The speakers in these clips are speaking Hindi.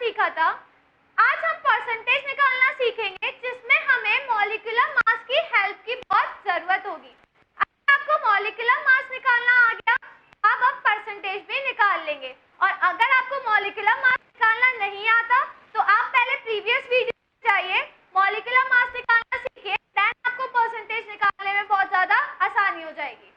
सीखा था, आज हम परसेंटेज निकालना सीखेंगे जिसमें हमें मॉलिक्यूलर मास की हेल्प की बहुत जरूरत होगी। अगर आपको मॉलिक्यूलर मास निकालना आ गया, आप परसेंटेज भी निकाल लेंगे। और अगर आपको मॉलिक्यूलर मास निकालना नहीं आता तो आप पहले प्रीवियस वीडियो जाइए, मॉलिक्यूलर मास निकालना सीखिए, देन आपको परसेंटेज निकालने में बहुत ज्यादा आसानी हो जाएगी।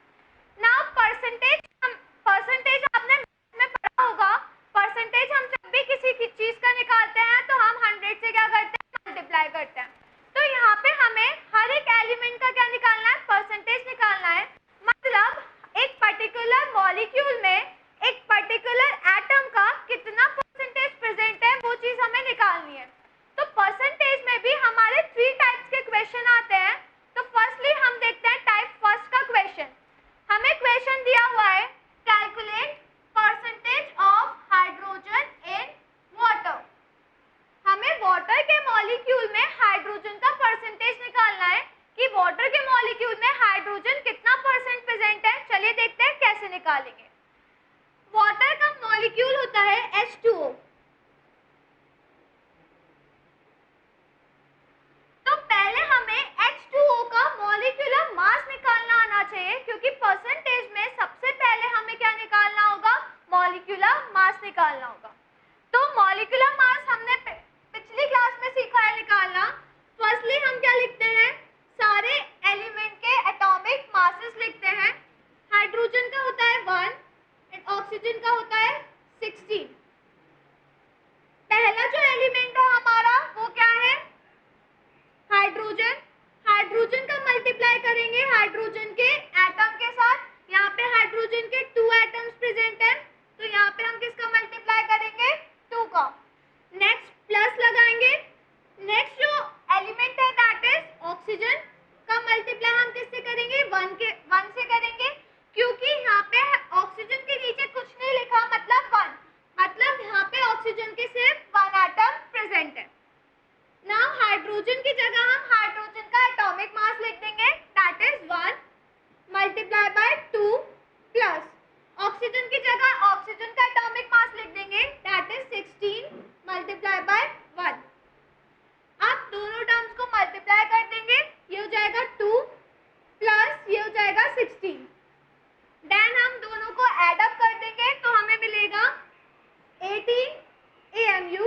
नाउ परसेंटेज आपने में पढ़ा होगा। परसेंटेज हम जब भी किसी चीज का निकालते हैं तो हम 100 से क्या करते हैं, मल्टीप्लाई करते हैं। तो यहाँ पे हमें हर एक एलिमेंट का क्या निकालना है, परसेंटेज निकालना है। मतलब एक पर्टिकुलर मॉलिक्यूल में एक पर्टिकुलर एटम का कितना परसेंटेज प्रेजेंट है वो चीज हमें निकालनी है। तो परसेंटेज में भी हमारे 3 टाइप्स के क्वेश्चन आते हैं। तो फर्स्टली हम देखते हैं टाइप फर्स्ट का क्वेश्चन। हमें क्वेश्चन दिया हुआ है, calculate percentage of hydrogen in water. हमें वाटर के मॉलिक्यूल में हाइड्रोजन का परसेंटेज निकालना है कि वाटर के मॉलिक्यूल में हाइड्रोजन कितना परसेंट प्रेजेंट है। चलिए देखते हैं कैसे निकालेंगे। वाटर का मॉलिक्यूल होता है H2O। तो पहले हमें H2O का मॉलिक्यूलर मास निकालना आना चाहिए, क्योंकि परसेंटेज में सबसे पहले हमें क्या निकालना होगा, मॉलिक्यूलर मास निकालना होगा। तो मॉलिक्यूलर मास हमने पिछली क्लास में सीखा है निकालना। फर्स्टली हम क्या लिखते हैं, सारे एलिमेंट के एटॉमिक मासेस लिखते हैं। हाइड्रोजन का होता है 1 एंड ऑक्सीजन का होता है 16। पहला जो एलिमेंट है हमारा वो क्या है, हाइड्रोजन। हाइड्रोजन का मल्टीप्लाई करेंगे हाइड्रोजन के एटम के साथ। यहाँ पे हाइड्रोजन के 2 एटम्स प्रेजेंट हैं, तो यहाँ पे हम किसका मल्टीप्लाई करेंगे, 2 का। नेक्स्ट प्लस लगाएंगे। नेक्स्ट जो एलिमेंट है दैट इज ऑक्सीजन का मल्टीप्लाई हम किससे करेंगे, 1 से करेंगे, क्योंकि यहाँ पे ऑक्सीजन के नीचे कुछ नहीं लिखा, मतलब 1, मतलब यहाँ पे ऑक्सीजन के सिर्फ 1 एटम प्रेजेंट है। नाउ हाइड्रोजन की जगह हम हाइड्रोजन का एटॉमिक मास लिख देंगे, that is 1 multiply by 2 plus oxygen की जगह ऑक्सीजन का एटॉमिक मास लिख देंगे, दैट इज 16 मल्टीप्लाई बाय 1। आप दोनों टर्म्स को मल्टीप्लाई कर देंगे, ये हो जाएगा 2 प्लस ये हो जाएगा 16। देन हम दोनों को ऐड अप कर देंगे तो हमें मिलेगा 18 AMU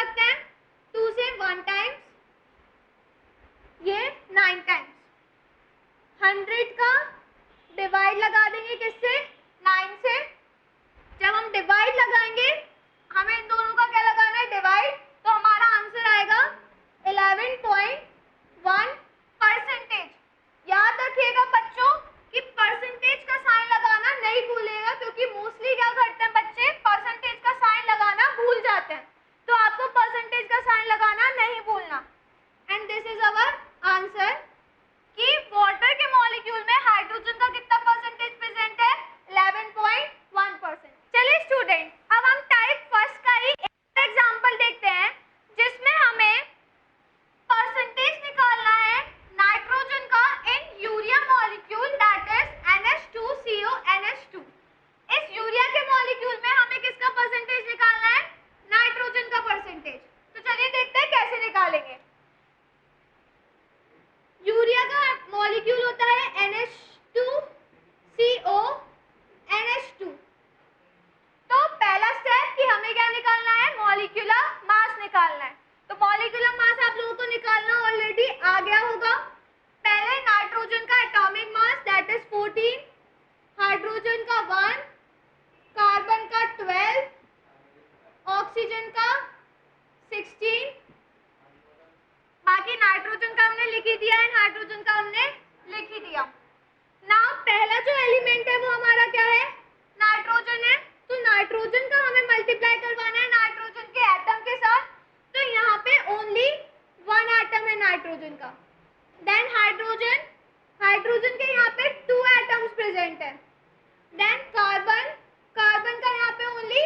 सकते हैं 2 से 1 टाइम्स, ये 9 टाइम्स। 100 का डिवाइड लगा देंगे किससे? 9 से। जब हम डिवाइड लगाएंगे, हमें इन दोनों का क्या लगाना है? डिवाइड। तो हमारा आंसर आएगा 11.1%। याद रखिएगा बच्चों कि परसेंटेज का साइन लगाना नहीं भूलिएगा, क्योंकि मोस्टली क्या करते हैं बच्चे? परसेंटेज का साइन लगाना भूल जाते हैं। तो आपको परसेंटेज का साइन लगाना नहीं भूलना। And this is our answer कि वाटर के मॉलिक्यूल में हाइड्रोजन का कितना परसेंटेज प्रेजेंट है? 11.1%। चलिए स्टूडेंट, अब हम टाइप फर्स्ट का ही एक एग्जांपल देखते हैं जिसमें हमें परसेंटेज निकालना है नाइट्रोजन का in urea molecule, that is NH2CONH2। इस यूरिया के मॉलिक्यूल में हमें किसका परसेंटेज निकालना है? नाइट्रोजन का परसेंटेज। तो चलिए देखते हैं कैसे निकालेंगे। यूरिया का मॉलिक्यूल होता है NH2CONH2। तो पहला स्टेप कि हमें क्या निकालना है? मॉलिक्यूलर मास निकालना है। तो मॉलिक्यूलर मास आप लोगों को निकालना ऑलरेडी आ गया होगा। पहले नाइट्रोजन का atomic mass that is 14, hydrogen का 1, कार्बन का 12, ऑक्सीजन का 16, बाकी नाइट्रोजन का हमने लिख ही दिया है, हाइड्रोजन का हमने लिख ही दिया। नाउ पहला जो एलिमेंट है वो हमारा क्या है? नाइट्रोजन है। तो नाइट्रोजन का हमें मल्टीप्लाई करवाना है नाइट्रोजन के एटम के साथ। तो यहाँ पे ओनली 1 एटम है नाइट्रोजन का। देन हाइड्रोजन, हाइड्रोजन के यहाँ पे 2 एटम्स प्रेजेंट है। देन कार्बन, कार्बन का यहाँ पे ओनली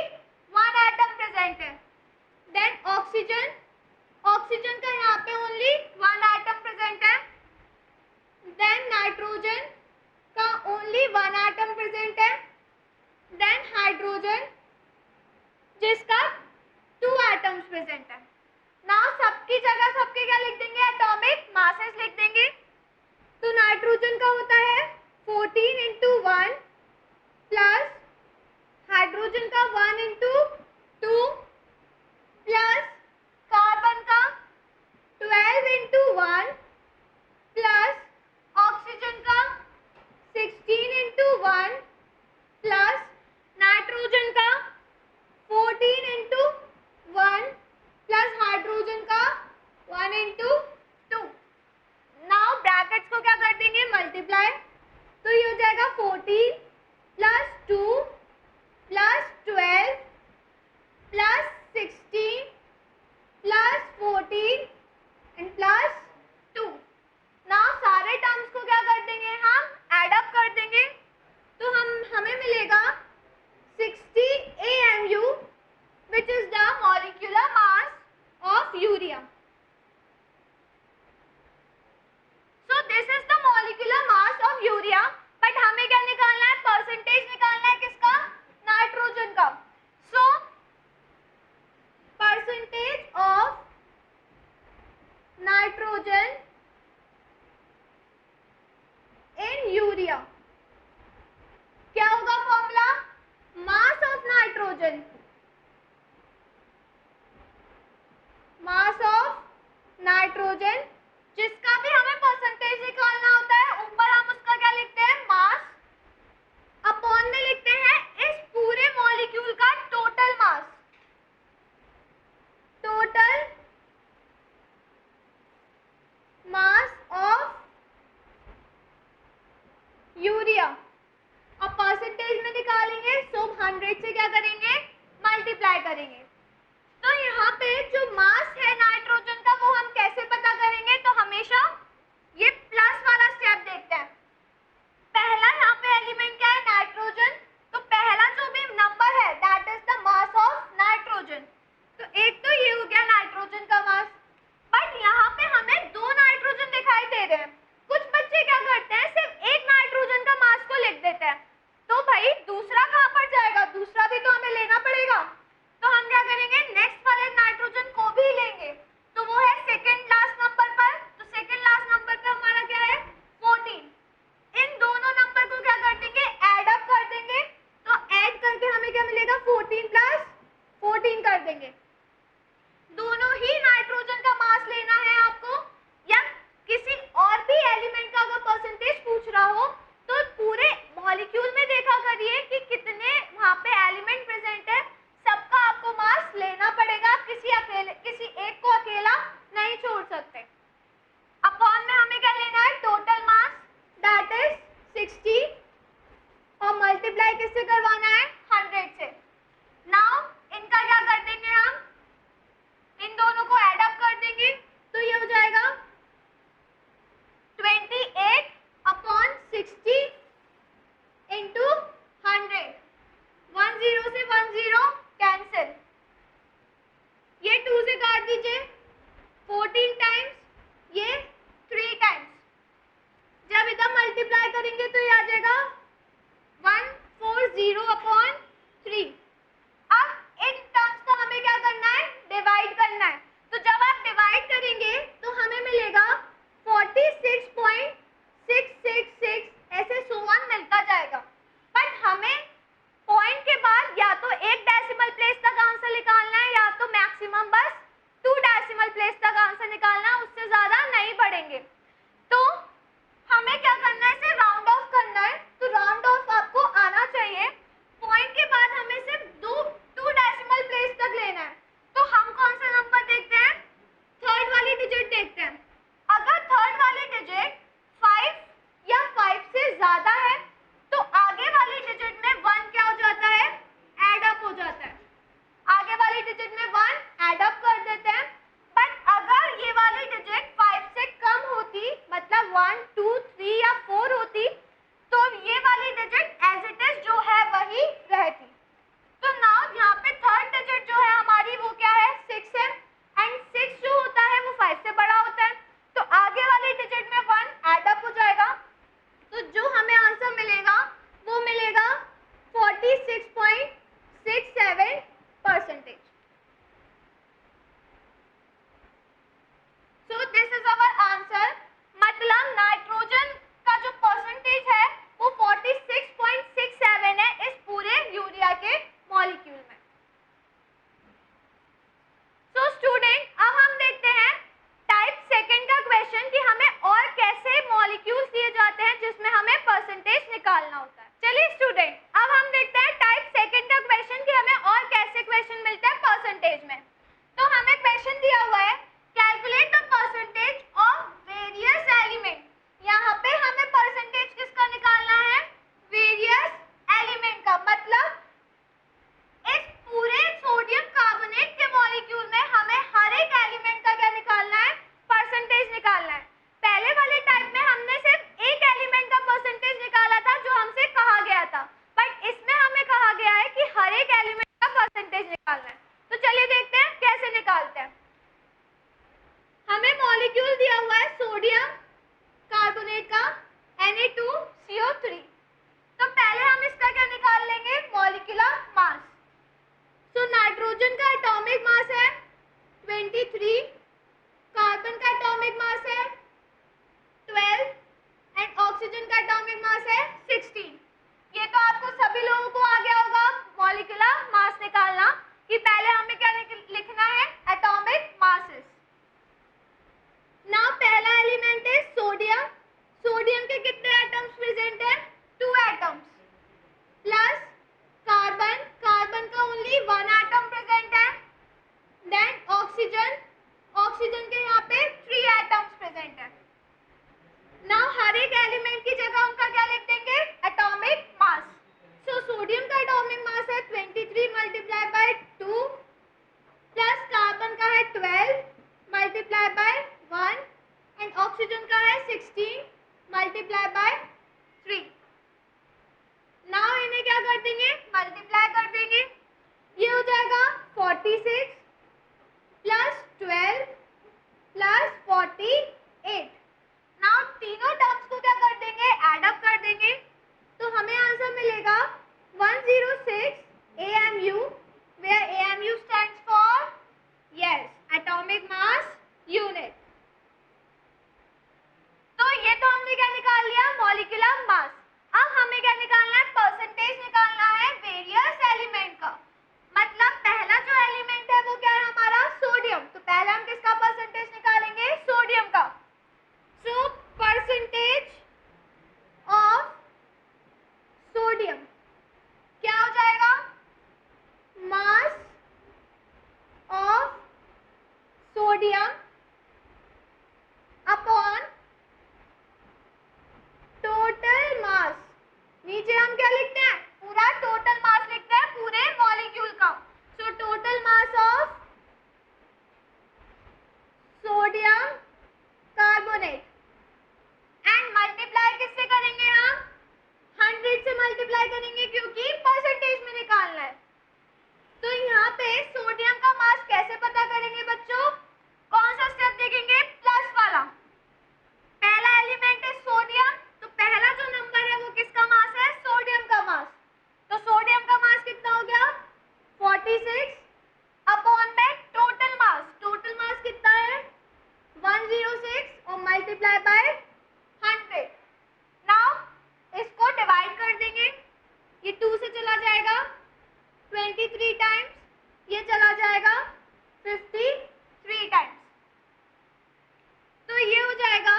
1 एटम प्रेजेंट है। देन ऑक्सीजन, ऑक्सीजन का यहाँ पे ओनली 1 एटम प्रेजेंट है। देन नाइट्रोजन का ओनली 1 एटम प्रेजेंट है। देन हाइड्रोजन जिसका 2 एटम्स प्रेजेंट है। नाउ सबकी जगह सबके क्या लिख देंगे? एटॉमिक मासेस लिख देंगे। तो नाइट्रोजन का होता है 14 इंटू 1 प्लस हाइड्रोजन का 1 इंटू 2 प्लस कार्बन का 12 इंटू 1 प्लस ऑक्सीजन का 16 इंटू 1 प्लस नाइट्रोजन का 14 इंटू 1 प्लस हाइड्रोजन का 1 इंटू 2। नाउ ब्रैकेट्स को क्या कर देंगे? मल्टीप्लाई। तो ये हो जाएगा 14 plus 2 plus 12 plus 16 plus 14 and plus 2। Now सारे टर्म्स को क्या कर देंगे? हम ऐड अप कर देंगे। तो हमें मिलेगा 60 AMU which is the molecular mass of urea. So this is the molecular mass of urea, but हमें क्या निकालना है? परसेंटेज निकालना है किसका? नाइट्रोजन का। So percentage of nitrogen in urea क्या होगा formula? Mass of nitrogen, mass of nitrogen जिसका भी हमें परसेंटेज निकालना होता है, ऊपर हम उसका क्या लिखते हैं? मास, अपॉन में लिखते हैं इस पूरे मॉलिक्यूल का total mass, total mass of urea. अब परसेंटेज में निकालेंगे, सो 100 से क्या करेंगे? मल्टीप्लाई करेंगे। तो यहाँ पे जो मास है नाइट्रोजन का वो हम कैसे पता करेंगे? तो हमेशा ये प्लस वाला स्टेप देखते हैं। पहला यहाँ पे एलिमेंट क्या है? नाइट्रोजन। तो पहला जो भी नंबर है that is the mass of nitrogen. तो एक तो ये हो गया नाइट्रोजन का मास, बट यहाँ पे हमें 2 नाइट्रोजन दिखाई दे रहे हैं। कुछ बच्चे क्या करते हैं? सिर्फ एक नाइट्रोजन का मास को लिख देते हैं। तो भाई दूसरा कहाँ पर जाएगा? दूसरा भी तो हमें लेना पड़ेगा। तो हम क्या लीजिए 14 टाइम्स, ये 3 टाइम्स। जब इधर मल्टीप्लाई करेंगे तो ये आ जाएगा 140/3। अब इन टर्म्स को हमें क्या करना है, डिवाइड करना है। तो जब आप डिवाइड करेंगे तो हमें मिलेगा 46.666, ऐसे सोवन मिलता जाएगा। बट हमें पॉइंट के बाद या तो एक डेसिमल प्लेस तक आंसर निकालना है या तो मैक्सिमम बस 2 डेसिमल प्लेस तक आंसर निकालना है, उससे ज्यादा नहीं बढ़ेंगे। तो हमें क्या करना है, इसे राउंड ऑफ करना है। तो राउंड ऑफ आपको आना चाहिए। पॉइंट के बाद हमें सिर्फ 2 डेसिमल प्लेस तक लेना है। तो हम कौन सा नंबर देखते हैं, थर्ड वाली डिजिट देखते हैं। अगर थर्ड वाली डिजिट 5 या 5 से ज्यादा है तो आगे वाली डिजिट में 1 क्या हो जाता है, ऐड अप हो जाता है। आगे वाली डिजिट में 1 ऐड अप कर देते हैं। बट अगर ये वाली डिजिट 5 से कम होती, मतलब 1, 2, 3 या 4 होती, तो ये वाली डिजिट एज इट इज जो है वही रहती। तो नाउ यहाँ पे थर्ड डिजिट जो है हमारी वो क्या है, 6 है। एंड 6 जो होता है वो 5 से बड़ा होता है, तो आगे वाली डिजिट में 1 ऐड अप हो जाएगा। तो जो हमें आंसर मिलेगा वो मिलेगा 46.67%। So this is our answer। मतलब नाइट्रोजन का जो परसेंटेज है वो 46.67 है इस पूरे यूरिया के मॉलिक्यूल में। So स्टूडेंट, अब हम देखते हैं टाइप सेकंड का क्वेश्चन कि हमें और कैसे मॉलिक्यूल्स दिए जाते हैं जिसमें हमें परसेंटेज निकालना होता है। चलिए स्टूडेंट, अब हम देखते हैं टाइप सेकंड का क्वेश्चन कि हमें और कैसे क्वेश्चन मिलते हैं परसेंटेज में। तो हमें क्वेश्चन दिया हुआ है calculate the percentage of various element. यहाँ पे हमें परसेंटेज किसका निकालना है, वेरियस एलिमेंट का। मतलब इस पूरे सोडियम कार्बोनेट के मॉलिक्यूल में हमें हर एक एलिमेंट का क्या निकालना है, परसेंटेज निकालना है। पहले वाले टाइप में हमने सिर्फ एक एलिमेंट का परसेंटेज निकाला था जो हमसे कहा गया था, बट इसमें हमें कहा गया है कि हर एक एलिमेंट का परसेंटेज निकालना है। तो चलिए देखते हैं कैसे निकालते हैं। हमें मॉलिक्यूल दिया हुआ है सोडियम कार्बोनेट का Na2CO3। तो पहले हम इसका क्या निकाल लेंगे, मॉलिक्यूलर मास। तो नाइट्रोजन का एटॉमिक मास है 23, कार्बन का एटॉमिक मास है 12 एंड ऑक्सीजन का एटॉमिक मास है 16। ये तो आपको सभी लोगों को आ गया होगा मॉलिक्यूलर मास निकालना, कि पहले हमें क्या लिखना है, एटॉमिक मासेस। नाउ पहला एलिमेंट है सोडियम। सोडियम के कितने एटम्स प्रेजेंट है, 2 एटम्स। प्लस कार्बन, कार्बन का ओनली 1 एटम प्रेजेंट है। देन ऑक्सीजन, ऑक्सीजन के यहाँ पे 3 एटम्स प्रेजेंट है। नाउ हर एक एलिमेंट की जगह उनका क्या लिख देंगे, एटॉमिक मास। सो सोडियम का एटॉमिक मास है 23 मल्टीप्लाई बाय 2 प्लस कार्बन का है 12 मल्टीप्लाई बाय 1 एंड ऑक्सीजन का है 16 मल्टीप्लाई बाय 3। नाउ इन्हें क्या कर देंगे, मल्टीप्लाई कर देंगे। ये हो जाएगा 46 प्लस 12 प्लस 48। नाउ तीनों टर्म्स को क्या कर देंगे, ऐड अप कर देंगे। तो हमें आंसर मिलेगा 106 AMU, where AMU stands for yes atomic mass unit। तो ये तो हमने क्या निकाल लिया, मॉलिक्यूलर मास। अब हमें क्या निकालना है, परसेंटेज निकालना है वेरियस एलिमेंट का। मतलब पहला जो एलिमेंट है वो क्या है हमारा, सोडियम। तो पहले हम किसका परसेंटेज निकालेंगे, सोडियम का। सो परसेंटेज ऑफ सोडियम क्या हो जाएगा, mass of sodium upon total mass. नीचे हम क्या लिखते हैं, पूरा टोटल मास लिखते हैं पूरे मॉलिक्यूल का। So total mass of sodium carbonate and multiply किससे करेंगे, हम 100 से मल्टीप्लाई करेंगे क्योंकि परसेंटेज में निकालना है। तो यहाँ पे सोडियम का मास कैसे पता करेंगे बच्चों, मल्टीप्लाई बाय 100। नाउ इसको डिवाइड कर देंगे, ये 2 से चला जाएगा 23 टाइम्स, ये चला जाएगा 53 टाइम्स, तो ये हो जाएगा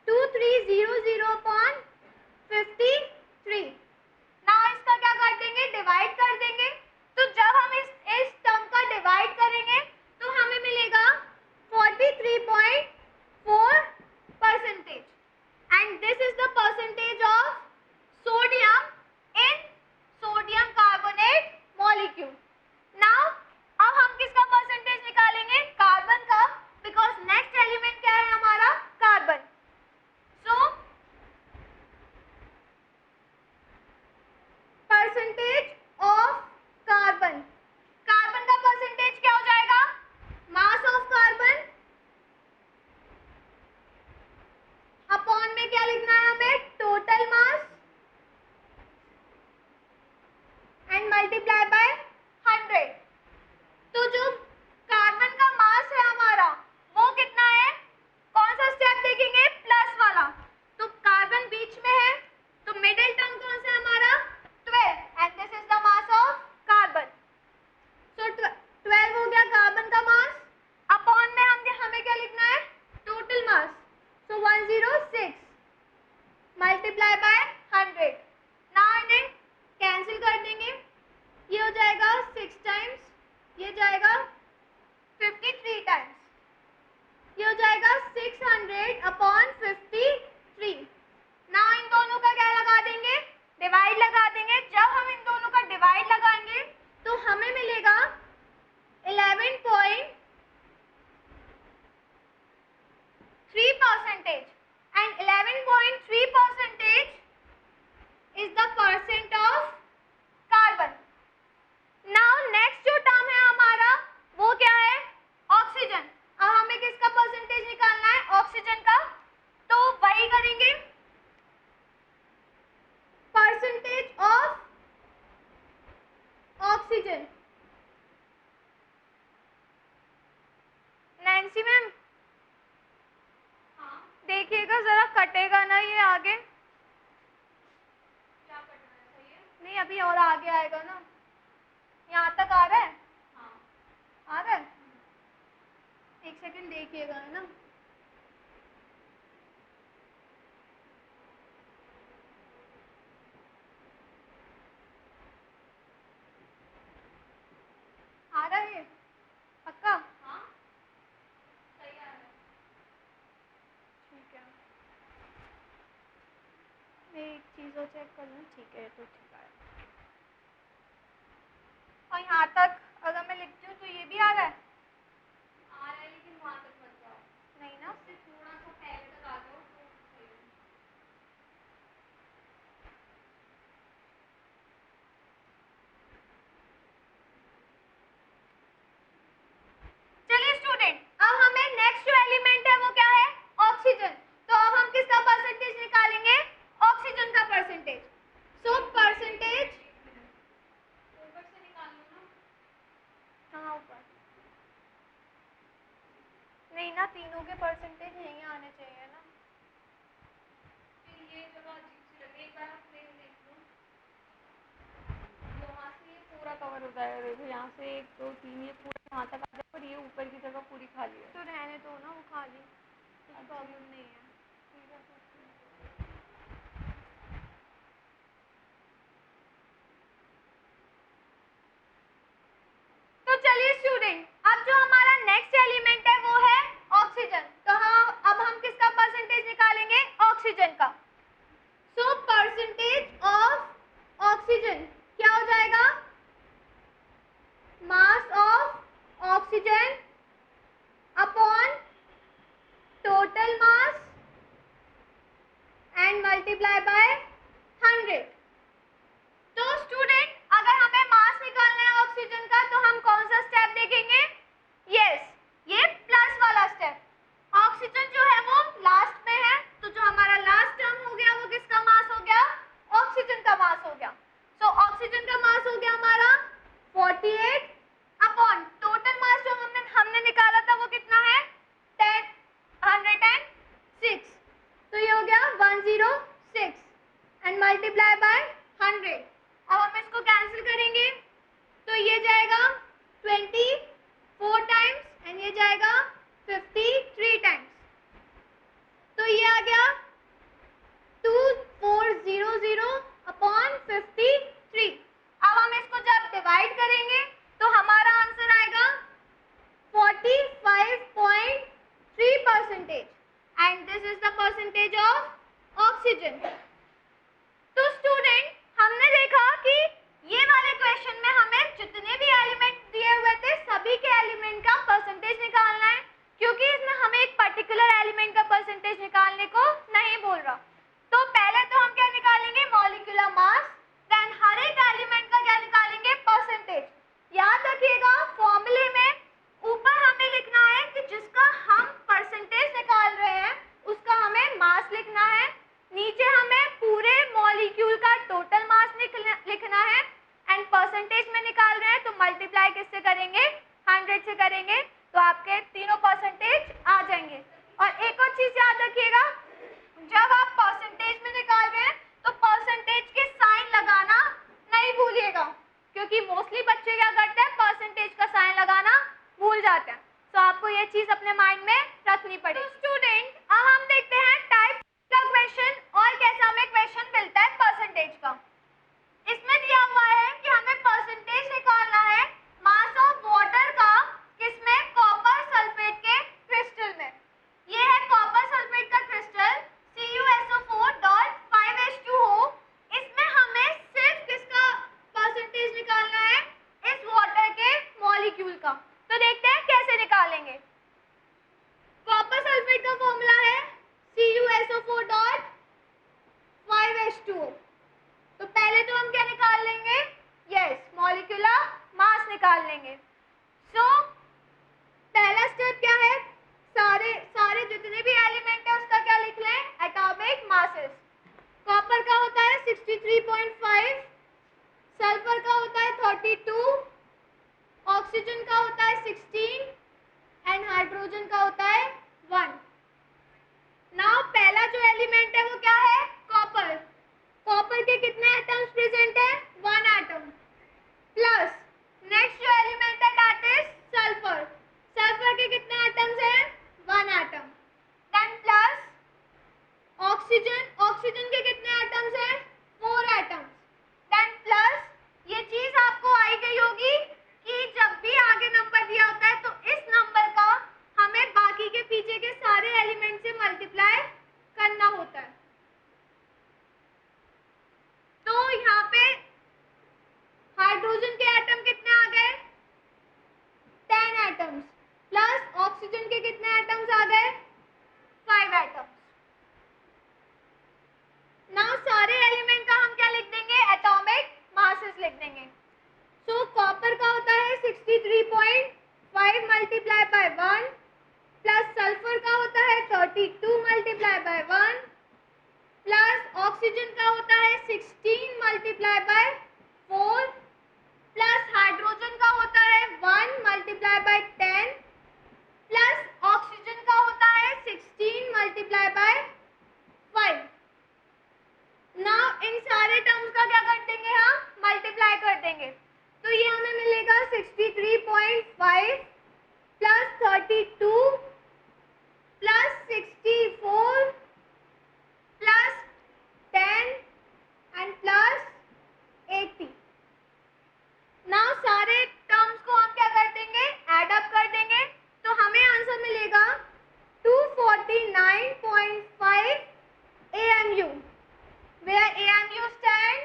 2300 अपॉन 53। नाउ इसका क्या कर देंगे, डिवाइड कर देंगे। तो जब हम इस टर्म का डिवाइड करेंगे तो हमें मिलेगा 43.4%, and this is the percentage of sodium in sodium carbonate molecule. Now अब हम किसका परसेंटेज निकालेंगे, कार्बन का, बिकॉज नेक्स्ट एलिमेंट क्या है हमारा, carbon. So percentage of carbon, carbon का परसेंटेज क्या हो जाएगा, मास ऑफ कार्बन अपॉन में क्या लिखना है हमें, total mass, and multiply by 100। तो जो कार्बन का मास है हमारा वो कितना है, कौन सा स्टेप देखेंगे, प्लस वाला, तो कार्बन बीच में है, तो मिडिल टर्म कौन सा है हमारा, 12, and this is the mass of carbon. So 12 हो गया कार्बन का मास, अपॉन में हमें क्या लिखना है, total mass, so 106 multiply by 100। Now इन्हें कैंसिल कर देंगे, ये हो जाएगा 6 टाइम्स, ये जाएगा 53 टाइम्स, ये हो जाएगा 600 अपॉन 53। नाउ इन दोनों का क्या लगा देंगे, डिवाइड लगा देंगे। जब हम इन दोनों का डिवाइड लगाएंगे तो हमें मिलेगा 11.3%, and 11.3% is the percent of carbon. Now next जो टर्म है हमारा वो क्या है, ऑक्सीजन। अब हमें किसका परसेंटेज निकालना है, ऑक्सीजन का, तो वही करेंगे, percentage of oxygen. Nancy ma'am देखिएगा जरा, कटेगा ना ये आगे, क्या कटना है, सही है, नहीं अभी और आगे आएगा ना, यहाँ तक आ रहा है, हाँ आ रहा है, एक सेकंड देखिएगा, है ना। आ रहा है पक्का, हाँ सही आ रहा है, ठीक है, मैं एक चीज़ और चेक कर लूँ, ठीक है तो ठीक है। और यहाँ तक अगर मैं लिखती हूँ तो ये भी आ रहा है, लेकिन वहाँ तक मत जाओ, नहीं ना, उससे थोड़ा सा पहले तक आ जाओ तो सही है। चलिए स्टूडेंट, अब हमें नेक्स्ट जो एलिमेंट है वो क्या है, ऑक्सीजन। तो अब हम किसका परसेंटेज निकालेंगे, ऑक्सीजन का परसेंटेज। सो परसेंटेज ऊपर से निकाल लो ना, कहाँ ऊपर, नहीं ना, तीनों के परसेंटेज यहीं आने चाहिए ना, फिर ये जगह अजीब सी लगे, एक बार आप प्लेन देख लो, यहाँ से ये पूरा कवर हो जाएगा, देखो यहाँ से 1 2 3 ये पूरा यहाँ तक आ जाए, पर ये ऊपर की जगह पूरी खाली है, तो रहने दो ना वो खाली, कुछ प्रॉब्लम नहीं है, ठीक है। तो चलिए स्टूडेंट, अब जो हमारा नेक्स्ट एलिमेंट है वो है ऑक्सीजन। तो हाँ, अब हम किसका परसेंटेज निकालेंगे, ऑक्सीजन का। सो परसेंटेज ऑफ ऑक्सीजन क्या हो जाएगा, mass of oxygen upon total mass oxygen. तो स्टूडेंट, हमने देखा कि ये वाले क्वेश्चन में हमें जितने भी एलिमेंट दिए हुए थे सभी के एलिमेंट का परसेंटेज निकालना है, क्योंकि इसमें हमें एक पर्टिकुलर एलिमेंट का परसेंटेज निकालने को नहीं बोल रहा। तो पहले तो हम क्या निकालेंगे, मॉलिक्यूलर मास, देन हर एक एलिमेंट का क्या निकालेंगे, परसेंटेज। याद रखिएगा फॉर्मूले में ऊपर हमें लिखना है कि जिसका हम परसेंटेज निकाल रहे हैं उसका हमें मास लिखना है, नीचे हमें पूरे मॉलिक्यूल का टोटल मास लिखना है, एंड परसेंटेज में निकाल रहे हैं तो मल्टीप्लाई किससे करेंगे, 100 से करेंगे, तो आपके तीनों परसेंटेज आ जाएंगे। और एक और चीज याद रखिएगा, जब आप परसेंटेज में निकाल रहे हैं तो परसेंटेज के साइन लगाना नहीं भूलिएगा, क्योंकि मोस्टली बच्चे क्या करते हैं, परसेंटेज का साइन लगाना भूल जाते हैं। तो आपको ये चीज अपने माइंड में रखनी पड़ेगी। तो स्टूडेंट, अब हम देखते हैं टाइप का क्वेश्चन और कैसा हमें क्वेश्चन मिलता है परसेंटेज का। इसमें दिया हुआ है कि हमें परसेंटेज निकालना है मास ऑफ वाटर का, किसमें, कॉपर सल्फेट के क्रिस्टल में। ये है कॉपर सल्फेट का क्रिस्टल CuSO4.5H2O। इसमें हमें सिर्फ किसका परसेंटेज निकालना है, इस वाटर के मॉलिक्यूल का। तो देखते हैं कैसे निकालेंगे। कॉपर सल्फेट का फॉर्मूला है CuSO4.5H2O। तो पहले तो हम क्या निकाल लेंगे, यस, मॉलिक्यूलर मास निकाल लेंगे। सो पहला स्टेप क्या है, सारे जितने भी एलिमेंट है उसका क्या लिख लें, एटॉमिक मासेस। कॉपर का होता है 63.5, सल्फर का होता है 32, ऑक्सीजन का होता है 16 एंड हाइड्रोजन का होता है 1। नाउ पहला जो एलिमेंट है वो क्या है, कॉपर। कॉपर के कितने एटम्स प्रेजेंट है, 1 एटम, प्लस नेक्स्ट जो एलिमेंट है दैट इज सल्फर। सल्फर के कितने एटम्स हैं, 1 atom, then plus oxygen. Oxygen के कितने एटम्स हैं, 4 एटम्स, देन प्लस ये चीज आपको आई गई होगी कि जब भी आगे नंबर दिया होता है तो इस नंबर का हमें बाकी के पीछे के सारे एलिमेंट से मल्टीप्लाई करना होता है। तो यहाँ पे हाइड्रोजन के एटम कितने आ गए, 10 एटम्स, प्लस ऑक्सीजन के कितने एटम्स आ गए, 5 एटम्स। नाउ सारे एलिमेंट का हम क्या लिख देंगे, एटॉमिक मासेस लिख देंगे। सो कॉपर का होता है 63.5 मल्टीप्लाई बाय 1, प्लस सल्फर का होता है 32 मल्टीप्लाई बाय 1, प्लस ऑक्सीजन का होता है 16 मल्टीप्लाई बाय 4, प्लस हाइड्रोजन का होता है 1 मल्टीप्लाई बाय 10, प्लस ऑक्सीजन का होता है 16 मल्टीप्लाई बाय 5। नाउ इन सारे टर्म्स का क्या कर देंगे, हम मल्टीप्लाई कर देंगे। तो ये हमें मिलेगा 63.5 plus 32 plus 64 plus 10 and plus 80। Now सारे टर्म्स को हम क्या कर देंगे, ऐड अप कर देंगे, तो हमें आंसर मिलेगा 249.5 AMU, where AMU stands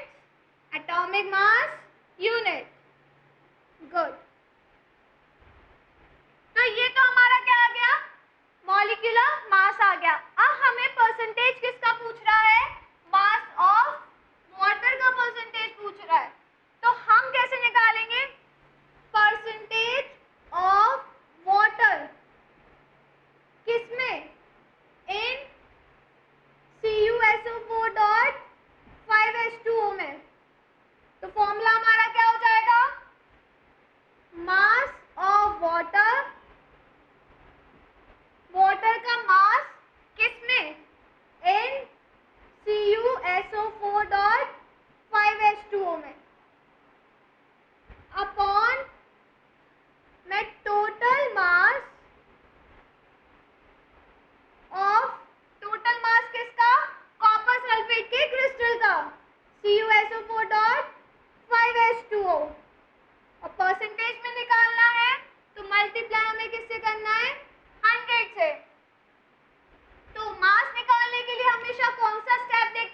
atomic mass unit. Good. तो ये तो हमारा क्या आ गया, मॉलिक्यूलर मास आ गया। अब हमें परसेंटेज किसका पूछ रहा है, मास ऑफ वाटर का परसेंटेज पूछ रहा है। तो हम कैसे निकालेंगे, परसेंटेज ऑफ वाटर किसमें, इन CuSO4.5H2O में। तो फॉर्मूला हमारा क्या हो जाएगा, मास ऑफ वाटर, वाटर का मास किसमें, इन CuSO4.5H2O में, अपॉन में total mass of, total mass किसका, कॉपर सल्फेट के क्रिस्टल का, CuSO4.5H2O। और परसेंटेज में निकालना है तो मल्टीप्लाई हमें किससे करना है, 100 से। तो मास निकालने के लिए हमेशा कौन सा स्टेप देखते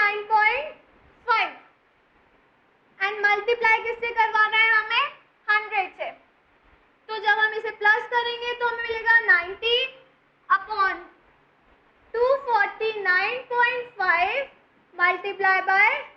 249.5 एंड मल्टीप्लाई किससे करवाना है हमें? 100 से। तो जब हम इसे प्लस करेंगे तो हमें मिलेगा 90 अपॉन 249.5 मल्टीप्लाई बाय